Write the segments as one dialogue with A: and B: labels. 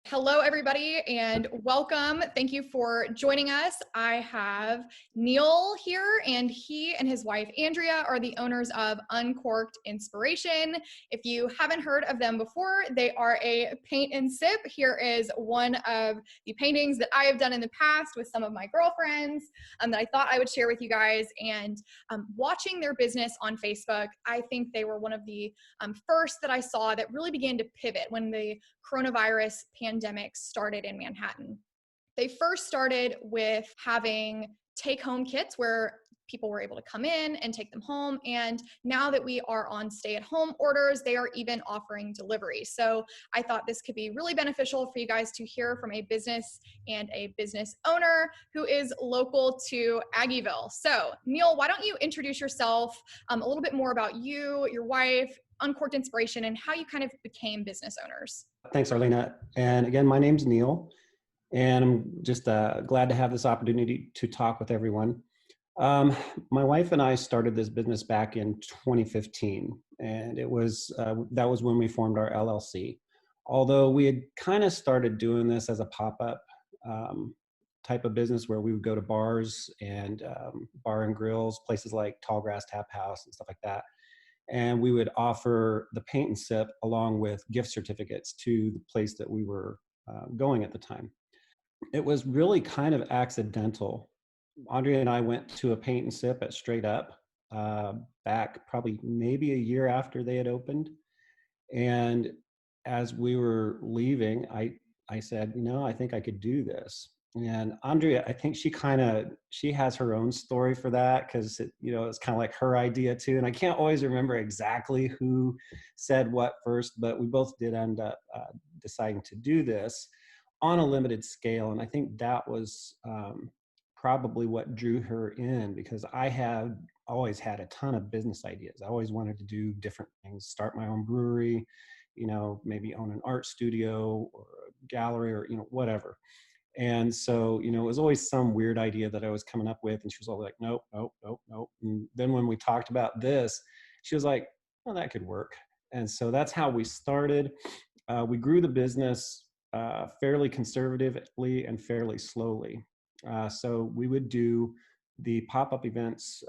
A: Hello, everybody, and welcome. Thank you for joining us. I have Neal here, and he and his wife, Andrea, are the owners of Uncorked Inspiration. If you haven't heard of them before, they are a paint and sip. Here is one of the paintings that I have done in the past with some of my girlfriends that I thought I would share with you guys. And watching their business on Facebook, I think they were one of the first that I saw that really began to pivot when the coronavirus pandemic started in Manhattan. They first started with having take-home kits where people were able to come in and take them home. And now that we are on stay-at-home orders, they are even offering delivery. So I thought this could be really beneficial for you guys to hear from a business and a business owner who is local to Aggieville. So Neal, why don't you introduce yourself, a little bit more about you, your wife, Uncorked Inspiration, and how you kind of became business owners.
B: Thanks, Arlena. And again, my name's Neal, and I'm just glad to have this opportunity to talk with everyone. My wife and I started this business back in 2015, and it was that was when we formed our LLC. Although we had kind of started doing this as a pop-up type of business where we would go to bars and bar and grills, places like Tallgrass Tap House and stuff like that. And we would offer the paint and sip along with gift certificates to the place that we were going at the time. It was really kind of accidental. Andrea and I went to a paint and sip at Straight Up back probably maybe a year after they had opened. And as we were leaving, I said, I think I could do this. And Andrea, I think she has her own story for that because it's kind of like her idea too. And I can't always remember exactly who said what first, but we both did end up deciding to do this on a limited scale. And I think that was probably what drew her in, because I have always had a ton of business ideas. I always wanted to do different things, start my own brewery, maybe own an art studio or a gallery or, whatever. And so, it was always some weird idea that I was coming up with. And she was all like, nope, nope, nope, nope. And then when we talked about this, she was like, well, that could work. And so that's how we started. We grew the business fairly conservatively and fairly slowly. So we would do the pop-up events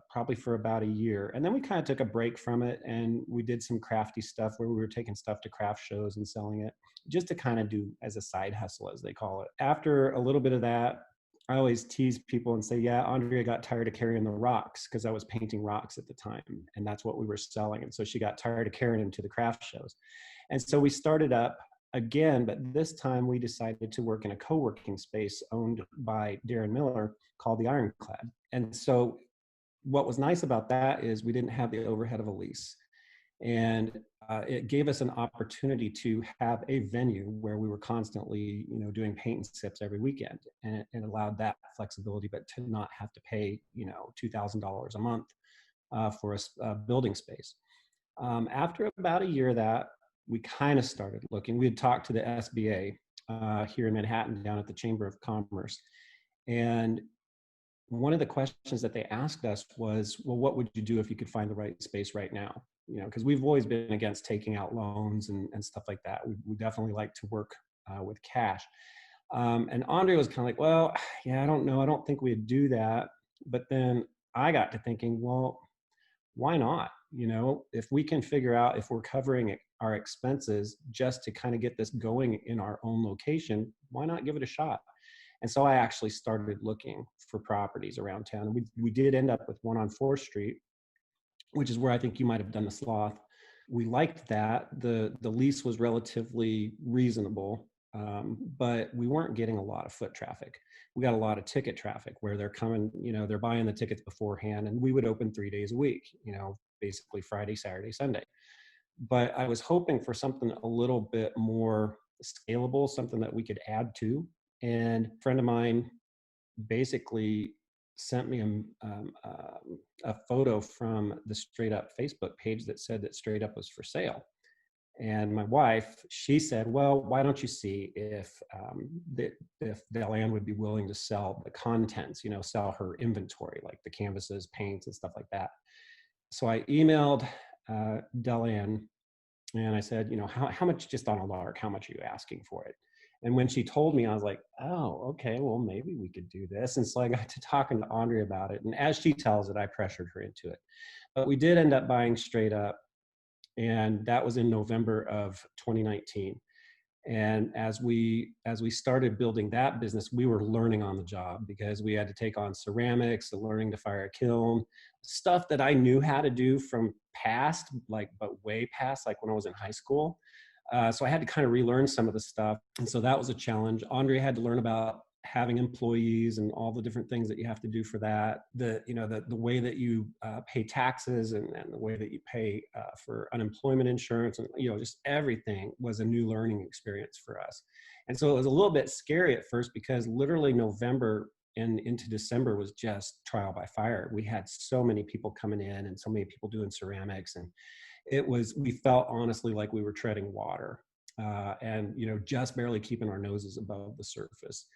B: probably for about a year. And then we kind of took a break from it, and we did some crafty stuff where we were taking stuff to craft shows and selling it, just to kind of do as a side hustle, as they call it. After a little bit of that, I always tease people and say, yeah, Andrea got tired of carrying the rocks, because I was painting rocks at the time, and that's what we were selling. And so she got tired of carrying them to the craft shows. And so we started up again, but this time we decided to work in a co-working space owned by Darren Miller called the Ironclad. And so what was nice about that is we didn't have the overhead of a lease. And it gave us an opportunity to have a venue where we were constantly, doing paint and sips every weekend, and it allowed that flexibility, but to not have to pay, $2,000 a month for a building space. After about a year of that, we kind of started looking. We had talked to the SBA here in Manhattan down at the Chamber of Commerce. And one of the questions that they asked us was, well, what would you do if you could find the right space right now? Because we've always been against taking out loans and stuff like that. We definitely like to work with cash. And Andre was kind of like, well, yeah, I don't know. I don't think we'd do that. But then I got to thinking, well, why not? If we can figure out if we're covering our expenses just to kind of get this going in our own location, why not give it a shot? And so I actually started looking for properties around town. We did end up with one on 4th Street, which is where I think you might have done the Sloth. We liked that. The lease was relatively reasonable, but we weren't getting a lot of foot traffic. We got a lot of ticket traffic where they're coming, they're buying the tickets beforehand, and we would open 3 days a week, basically Friday, Saturday, Sunday. But I was hoping for something a little bit more scalable, something that we could add to. And a friend of mine basically sent me a photo from the Straight Up Facebook page that said that Straight Up was for sale. And my wife, she said, well, why don't you see if Delanne would be willing to sell the contents, sell her inventory, like the canvases, paints, and stuff like that. So I emailed Delanne and I said, how much, just on a lark, how much are you asking for it? And when she told me, I was like, oh, okay, well, maybe we could do this. And so I got to talking to Andrea about it. And as she tells it, I pressured her into it. But we did end up buying Straight Up. And that was in November of 2019. And as we started building that business, we were learning on the job because we had to take on ceramics, the learning to fire a kiln, stuff that I knew how to do from past, like, but way past, like when I was in high school. So I had to kind of relearn some of the stuff. And so that was a challenge. Andre had to learn about having employees and all the different things that you have to do for that. The way that you pay taxes and the way that you pay for unemployment insurance, and just everything was a new learning experience for us. And so it was a little bit scary at first because literally November and into December was just trial by fire. We had so many people coming in and so many people doing ceramics, and we felt honestly like we were treading water, and just barely keeping our noses above the surface.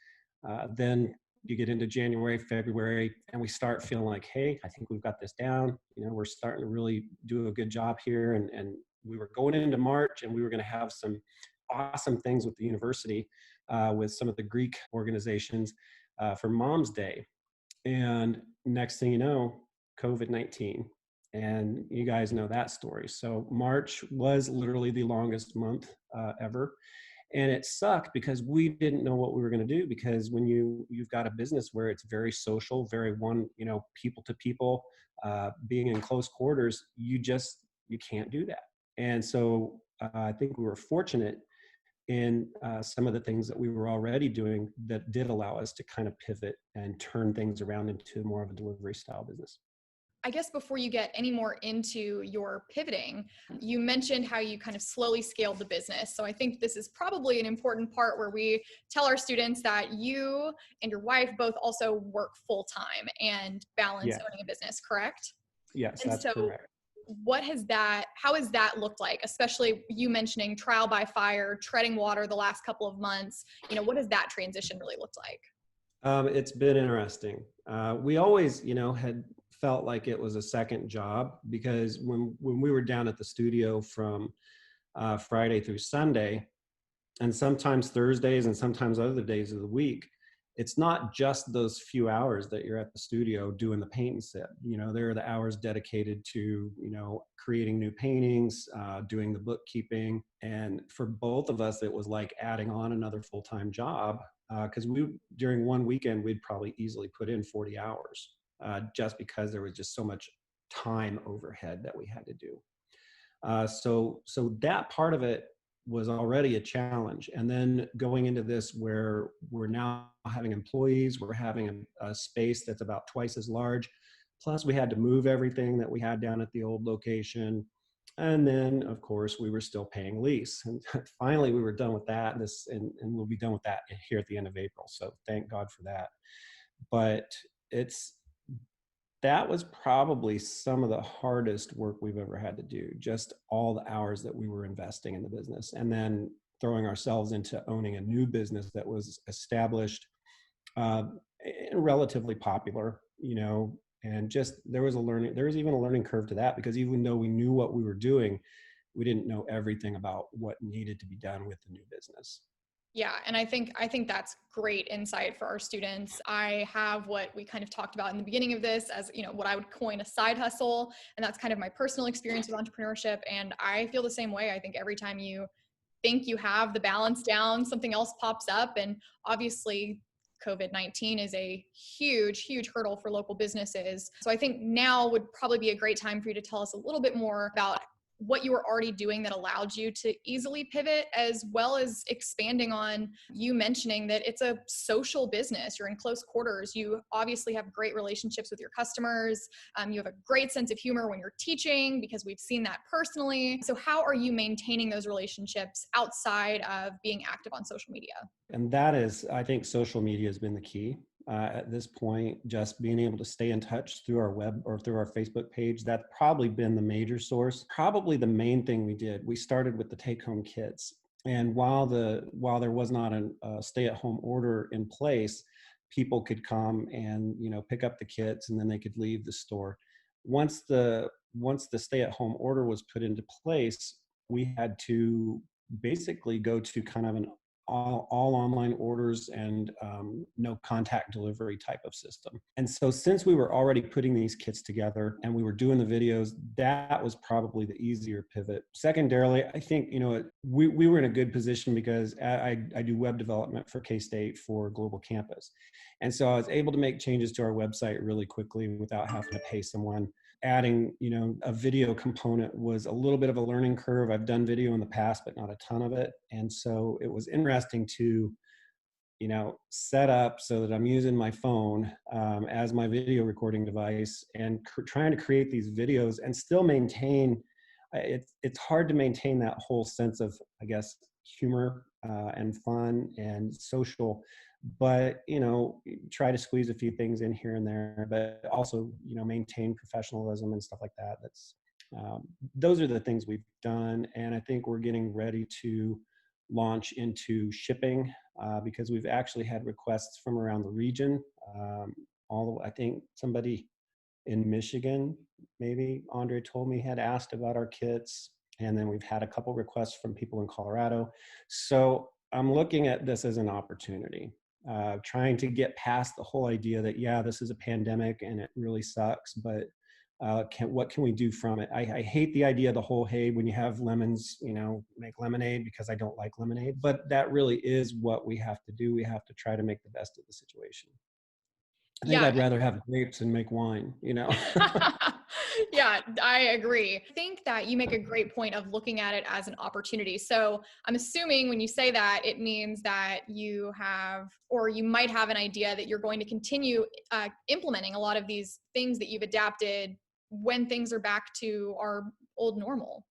B: Then you get into January, February, and we start feeling like, hey, I think we've got this down. We're starting to really do a good job here. And we were going into March, and we were going to have some awesome things with the university, with some of the Greek organizations, for Mom's Day. And next thing you know, COVID-19. And you guys know that story. So March was literally the longest month ever. And it sucked because we didn't know what we were going to do, because when you've got a business where it's very social, very people to people, being in close quarters, you can't do that. And so I think we were fortunate in some of the things that we were already doing that did allow us to kind of pivot and turn things around into more of a delivery style business.
A: I guess before you get any more into your pivoting, you mentioned how you kind of slowly scaled the business. So I think this is probably an important part where we tell our students that you and your wife both also work full time and balance owning a business, correct?
B: Yes,
A: And
B: that's
A: so
B: correct.
A: how has that looked like, especially you mentioning trial by fire, treading water the last couple of months? What has that transition really looked like?
B: It's been interesting. We always, had felt like it was a second job, because when we were down at the studio from Friday through Sunday, and sometimes Thursdays and sometimes other days of the week, it's not just those few hours that you're at the studio doing the paint and sip. There are the hours dedicated to, creating new paintings, doing the bookkeeping. And for both of us, it was like adding on another full-time job, because during one weekend, we'd probably easily put in 40 hours, just because there was just so much time overhead that we had to do. So that part of it was already a challenge. And then going into this, where we're now having employees, we're having a space that's about twice as large. Plus we had to move everything that we had down at the old location. And then of course we were still paying lease. And finally we were done with that, and we'll be done with that here at the end of April. So thank God for that. But that was probably some of the hardest work we've ever had to do, just all the hours that we were investing in the business, and then throwing ourselves into owning a new business that was established, and relatively popular, and just there was even a learning curve to that, because even though we knew what we were doing, we didn't know everything about what needed to be done with the new business.
A: Yeah. And I think that's great insight for our students. I have what we kind of talked about in the beginning of this as, what I would coin a side hustle. And that's kind of my personal experience with entrepreneurship. And I feel the same way. I think every time you think you have the balance down, something else pops up. And obviously COVID-19 is a huge, huge hurdle for local businesses. So I think now would probably be a great time for you to tell us a little bit more about what you were already doing that allowed you to easily pivot, as well as expanding on you mentioning that it's a social business. You're in close quarters. You obviously have great relationships with your customers. You have a great sense of humor when you're teaching, because we've seen that personally. So how are you maintaining those relationships outside of being active on social media?
B: And that is, I think social media has been the key. At this point, just being able to stay in touch through our web or through our Facebook page, that's probably been the major source. Probably the main thing we did, we started with the take-home kits. And while there was not a stay-at-home order in place, people could come and pick up the kits, and then they could leave the store. Once the stay-at-home order was put into place, we had to basically go to kind of an all online orders and no contact delivery type of system. And so since we were already putting these kits together and we were doing the videos, that was probably the easier pivot. Secondarily, I think, we were in a good position because I do web development for K-State for Global Campus. And so I was able to make changes to our website really quickly without having to pay someone. Adding, a video component was a little bit of a learning curve. I've done video in the past, but not a ton of it. And so it was interesting to, set up so that I'm using my phone as my video recording device and trying to create these videos and still maintain, it's hard to maintain that whole sense of, I guess, humor and fun and social, but try to squeeze a few things in here and there, but also maintain professionalism and stuff like that. That's those are the things we've done, and I think we're getting ready to launch into shipping because we've actually had requests from around the region. I think somebody in Michigan, maybe Andre told me, had asked about our kits, and then we've had a couple requests from people in Colorado. So I'm looking at this as an opportunity. Trying to get past the whole idea that, yeah, this is a pandemic and it really sucks, but what can we do from it? I hate the idea of the whole, hey, when you have lemons, make lemonade, because I don't like lemonade, but that really is what we have to do. We have to try to make the best of the situation. I think
A: Yeah.
B: I'd rather have grapes and make wine,
A: Yeah, I agree. I think that you make a great point of looking at it as an opportunity. So I'm assuming when you say that, it means that you have, or you might have an idea that you're going to continue implementing a lot of these things that you've adapted when things are back to our old normal.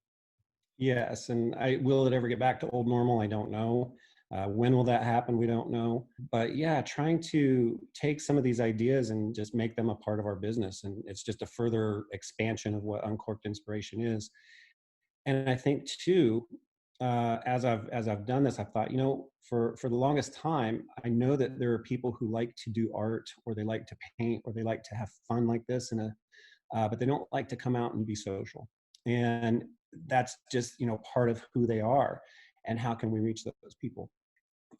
B: Yes, and will it ever get back to old normal? I don't know. When will that happen? We don't know. But yeah, trying to take some of these ideas and just make them a part of our business. And it's just a further expansion of what Uncorked Inspiration is. And I think too, as I've done this, I've thought, for the longest time, I know that there are people who like to do art, or they like to paint, or they like to have fun like this, but they don't like to come out and be social. And that's just, part of who they are. And how can we reach those people?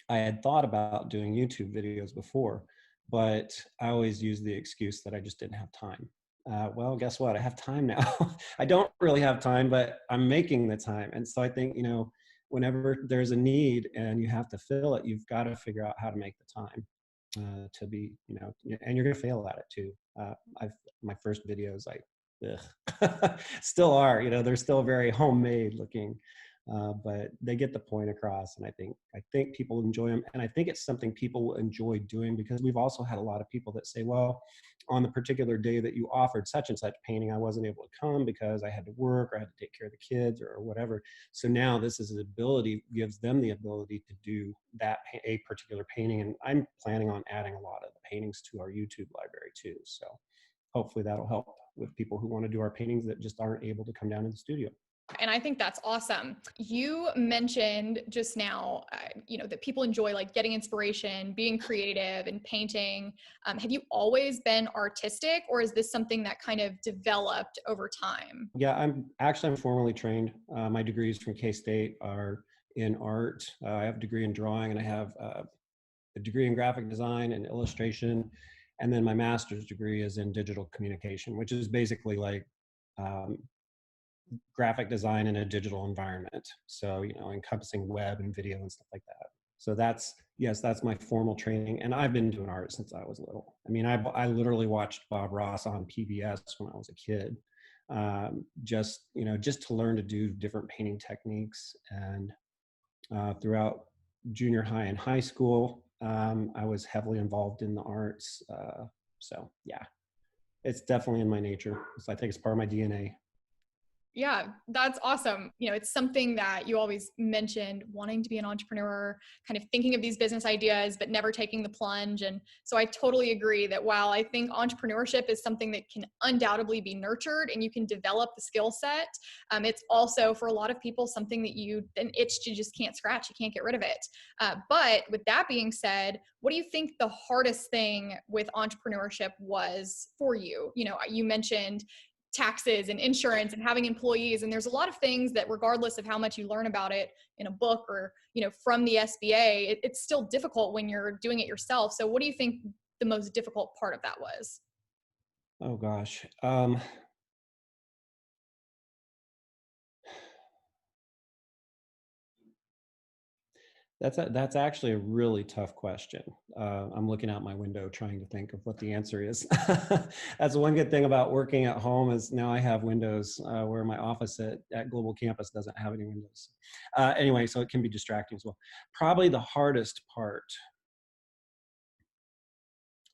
B: I had thought about doing YouTube videos before, but I always used the excuse that I just didn't have time. Well, guess what? I have time now. I don't really have time, but I'm making the time. And so I think, whenever there's a need and you have to fill it, you've got to figure out how to make the time to be, and you're going to fail at it too. My first videos, still are, they're still very homemade looking. But they get the point across, and I think people enjoy them, and I think it's something people will enjoy doing, because we've also had a lot of people that say, well, on the particular day that you offered such and such painting, I wasn't able to come because I had to work or I had to take care of the kids or whatever. So now this is an ability, gives them the ability to do a particular painting, and I'm planning on adding a lot of the paintings to our YouTube library too. So hopefully that'll help with people who want to do our paintings that just aren't able to come down to the studio.
A: And I think that's awesome. You mentioned just now, that people enjoy like getting inspiration, being creative and painting. Have you always been artistic, or is this something that kind of developed over time?
B: Yeah, I'm formally trained. My degrees from K-State are in art. I have a degree in drawing, and I have a degree in graphic design and illustration. And then my master's degree is in digital communication, which is basically like graphic design in a digital environment. So, encompassing web and video and stuff like that. So that's my formal training. And I've been doing art since I was little. I mean, I literally watched Bob Ross on PBS when I was a kid, just to learn to do different painting techniques. And throughout junior high and high school, I was heavily involved in the arts. So yeah, it's definitely in my nature. So I think it's part of my DNA.
A: Yeah, that's awesome. It's something that you always mentioned, wanting to be an entrepreneur, kind of thinking of these business ideas, but never taking the plunge. And so I totally agree that while I think entrepreneurship is something that can undoubtedly be nurtured and you can develop the skill set, it's also for a lot of people something that an itch you just can't scratch. You can't get rid of it. But with that being said, what do you think the hardest thing with entrepreneurship was for you? You mentioned taxes and insurance and having employees. And there's a lot of things that regardless of how much you learn about it in a book or, from the SBA, it's still difficult when you're doing it yourself. So what do you think the most difficult part of that was?
B: Oh gosh. That's actually a really tough question. I'm looking out my window trying to think of what the answer is. That's one good thing about working at home is now I have windows where my office at Global Campus doesn't have any windows. Anyway, so it can be distracting as well. Probably the hardest part,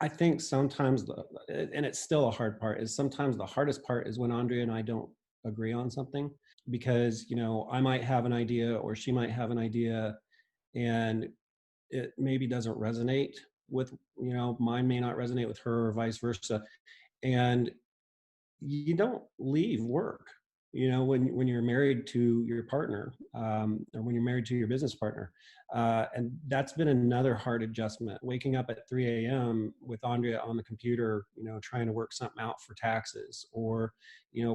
B: I think sometimes, and it's still a hard part, is sometimes the hardest part is when Andrea and I don't agree on something because, I might have an idea or she might have an idea and it maybe doesn't resonate with, mine may not resonate with her or vice versa. And you don't leave work, when you're married to your partner, or when you're married to your business partner. And that's been another hard adjustment, waking up at 3 a.m. with Andrea on the computer, trying to work something out for taxes, or,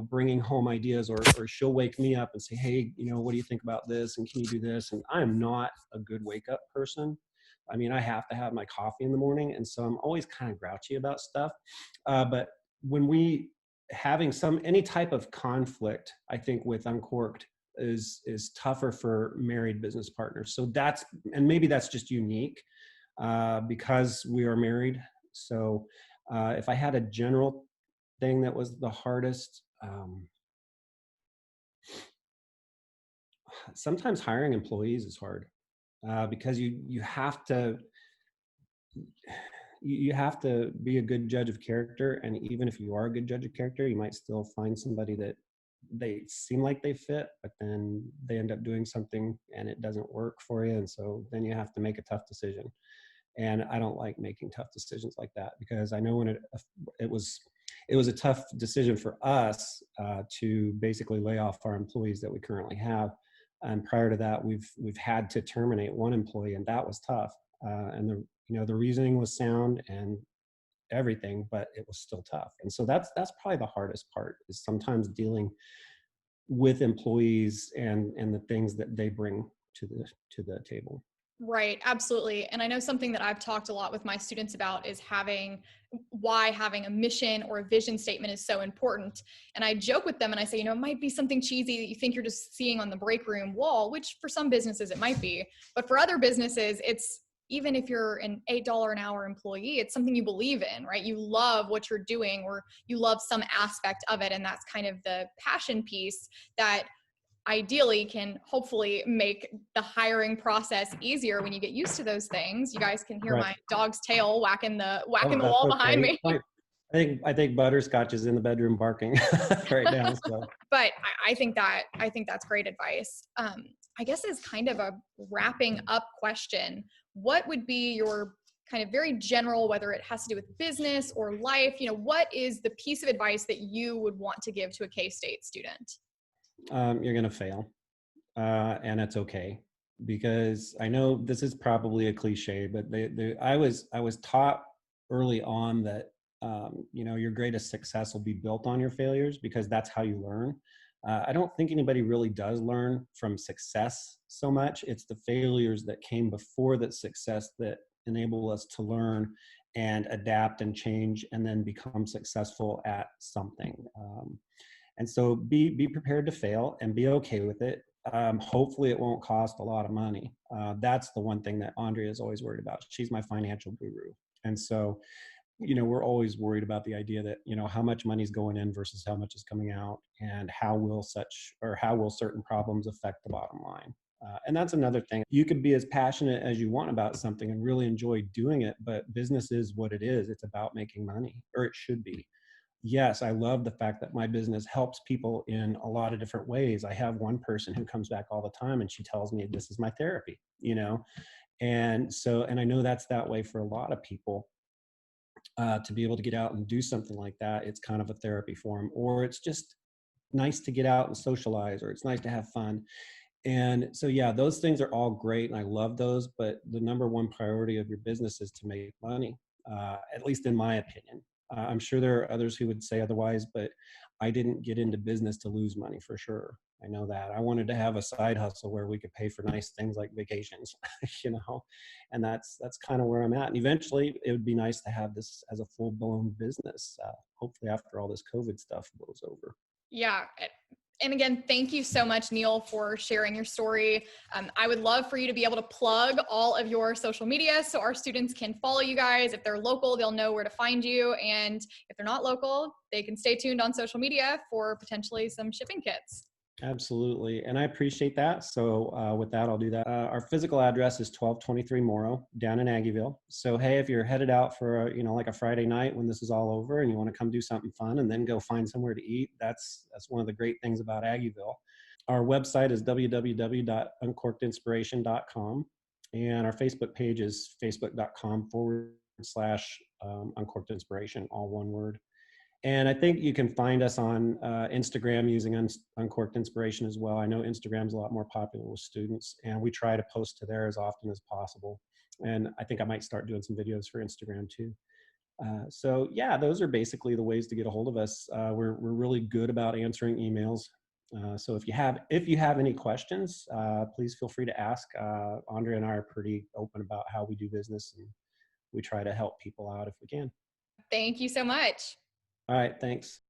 B: bringing home ideas, or she'll wake me up and say, hey, what do you think about this? And can you do this? And I'm not a good wake up person. I mean, I have to have my coffee in the morning. And so I'm always kind of grouchy about stuff. But when we having any type of conflict, I think with Uncorked is tougher for married business partners. So and maybe that's just unique because we are married. So if I had a general thing that was the hardest, sometimes hiring employees is hard because you have to be a good judge of character. And even if you are a good judge of character, you might still find somebody that they seem like they fit, but then they end up doing something and it doesn't work for you. And so then you have to make a tough decision. And I don't like making tough decisions like that because I know when it was a tough decision for us to basically lay off our employees that we currently have. And prior to that, we've had to terminate one employee, and that was tough. And the reasoning was sound and everything, but it was still tough. And so that's probably the hardest part, is sometimes dealing with employees and the things that they bring to the table.
A: Right, absolutely. And I know something that I've talked a lot with my students about is why having a mission or a vision statement is so important. And I joke with them and I say, it might be something cheesy that you think you're just seeing on the break room wall, which for some businesses it might be. But for other businesses, even if you're an $8 an hour employee, it's something you believe in, right? You love what you're doing, or you love some aspect of it. And that's kind of the passion piece that ideally can hopefully make the hiring process easier when you get used to those things. You guys can hear
B: Right.
A: my dog's tail whacking the
B: That's
A: wall behind
B: okay.
A: me.
B: I think Butterscotch is in the bedroom barking right now. So.
A: But I think that's great advice. I guess as kind of a wrapping up question, what would be your kind of very general, whether it has to do with business or life, what is the piece of advice that you would want to give to a K-State student?
B: You're going to fail, and it's okay, because I know this is probably a cliche, but I was taught early on that your greatest success will be built on your failures, because that's how you learn. I don't think anybody really does learn from success so much. It's the failures that came before that success that enable us to learn and adapt and change and then become successful at something. And so be prepared to fail and be okay with it. Hopefully it won't cost a lot of money. That's the one thing that Andrea is always worried about. She's my financial guru. And so, we're always worried about the idea that, how much money is going in versus how much is coming out, and how will certain problems affect the bottom line. And that's another thing. You could be as passionate as you want about something and really enjoy doing it, but business is what it is. It's about making money, or it should be. Yes, I love the fact that my business helps people in a lot of different ways. I have one person who comes back all the time and she tells me this is my therapy, And so, and I know that's that way for a lot of people, to be able to get out and do something like that. It's kind of a therapy for them, or it's just nice to get out and socialize, or it's nice to have fun. And so, yeah, those things are all great, and I love those. But the number one priority of your business is to make money, at least in my opinion. I'm sure there are others who would say otherwise, but I didn't get into business to lose money for sure. I know that. I wanted to have a side hustle where we could pay for nice things like vacations, you know, and that's kind of where I'm at. And eventually, it would be nice to have this as a full blown business. Hopefully, after all this COVID stuff blows over.
A: Yeah. And again, thank you so much, Neal, for sharing your story. I would love for you to be able to plug all of your social media so our students can follow you guys. If they're local, they'll know where to find you. And if they're not local, they can stay tuned on social media for potentially some shipping kits.
B: Absolutely. And I appreciate that. So with that, I'll do that. Our physical address is 1223 Morrow down in Aggieville. So, hey, if you're headed out for, like a Friday night when this is all over and you want to come do something fun and then go find somewhere to eat, that's one of the great things about Aggieville. Our website is www.uncorkedinspiration.com. And our Facebook page is facebook.com/Uncorked Inspiration, all one word. And I think you can find us on Instagram using Uncorked Inspiration as well. I know Instagram's a lot more popular with students, and we try to post to there as often as possible. And I think I might start doing some videos for Instagram too. So yeah, those are basically the ways to get a hold of us. We're really good about answering emails. So if you have any questions, please feel free to ask. Andrea and I are pretty open about how we do business, and we try to help people out if we can.
A: Thank you so much.
B: All right, thanks.